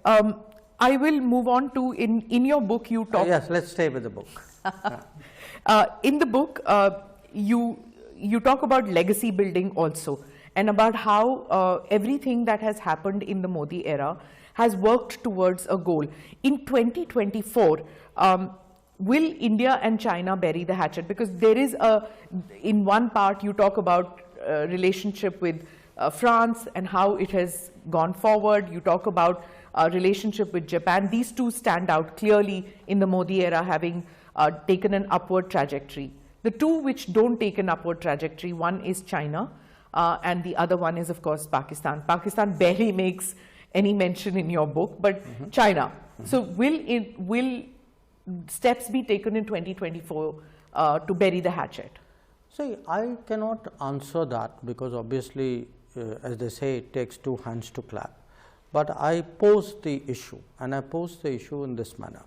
I will move on to, in your book you talk... yes, let's stay with the book. In the book, you talk about legacy building also, and about how everything that has happened in the Modi era has worked towards a goal. In 2024, will India and China bury the hatchet? Because there is in one part you talk about relationship with France and how it has gone forward. You talk about relationship with Japan. These two stand out clearly in the Modi era, having taken an upward trajectory. The two which don't take an upward trajectory, one is China and the other one is of course Pakistan. Pakistan barely makes any mention in your book, but China. So will steps be taken in 2024 to bury the hatchet? See, I cannot answer that because obviously, as they say, it takes two hands to clap. But I pose the issue, and I pose the issue in this manner,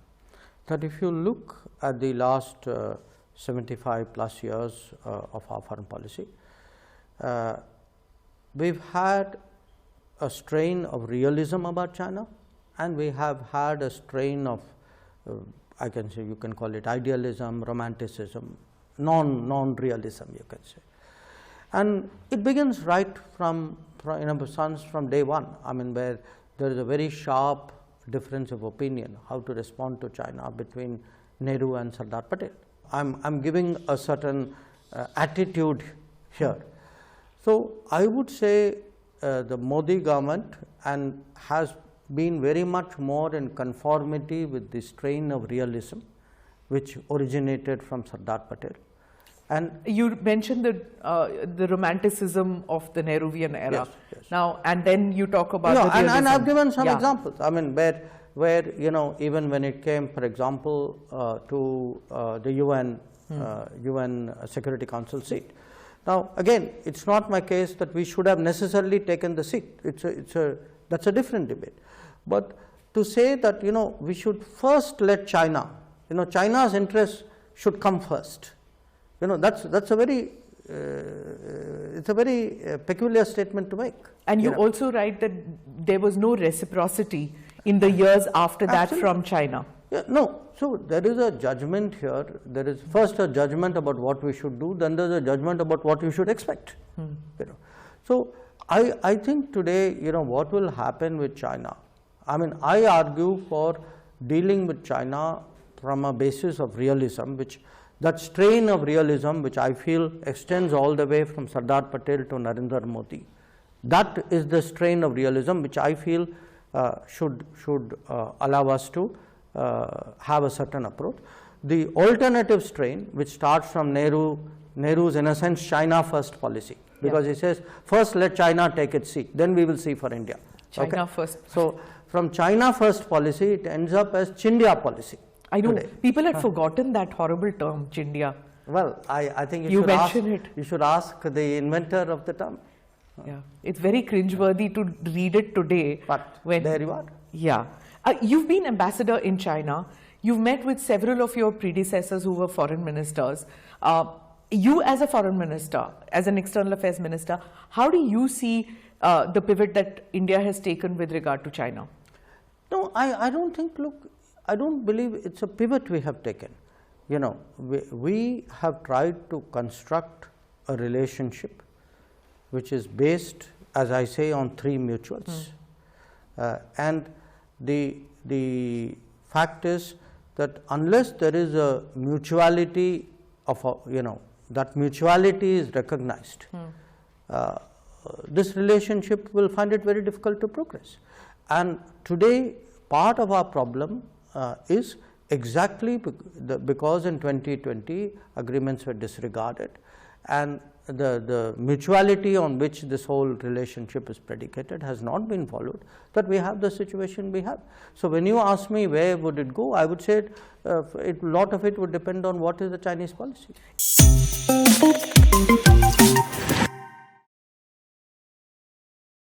that if you look at the last 75 plus years of our foreign policy, we've had a strain of realism about China, and we have had a strain of, I can say, you can call it idealism, romanticism, non-realism, you can say. And it begins right from in a sense from day one. I mean, where there is a very sharp difference of opinion how to respond to China between Nehru and Sardar Patel. I'm giving a certain attitude here. So I would say the Modi government has been very much more in conformity with the strain of realism which originated from Sardar Patel. And you mentioned the romanticism of the Nehruvian era. Yes, yes. Now, and then you talk about the realism. And I've given some examples. I mean, where you know, even when it came, for example, to the UN Security Council seat. Now, again, it's not my case that we should have necessarily taken the seat. That's a different debate. But to say that, you know, we should first let China, you know, China's interests should come first. You know, that's a very it's a very peculiar statement to make. And you also write that there was no reciprocity in the years after that from China. Yeah, no. So there is a judgment here. There is first a judgment about what we should do, then there is a judgment about what you should expect. You know. So I think today, you know, what will happen with China? I mean, I argue for dealing with China from a basis of realism, that strain of realism which I feel extends all the way from Sardar Patel to Narendra Modi. That is the strain of realism which I feel should allow us to have a certain approach. The alternative strain which starts from Nehru's in a sense China first policy, because he says first let China take its seat, then we will see for India. China first. So from China first policy it ends up as Chindia policy. I know, people had forgotten that horrible term, Chindia. Well, I think you should ask the inventor of the term. Yeah, it's very cringeworthy to read it today. But there you are. Yeah. You've been ambassador in China. You've met with several of your predecessors who were foreign ministers. You as a foreign minister, as an external affairs minister, how do you see the pivot that India has taken with regard to China? No, I don't think, look, I don't believe it's a pivot we have taken. You know, we have tried to construct a relationship which is based, as I say, on three mutuals. And the fact is that unless there is a mutuality of, you know, that mutuality is recognized, this relationship will find it very difficult to progress. And today, part of our problem is exactly because in 2020 agreements were disregarded, and the mutuality on which this whole relationship is predicated has not been followed, that we have the situation we have. So when you ask me where would it go, I would say a lot of it would depend on what is the Chinese policy.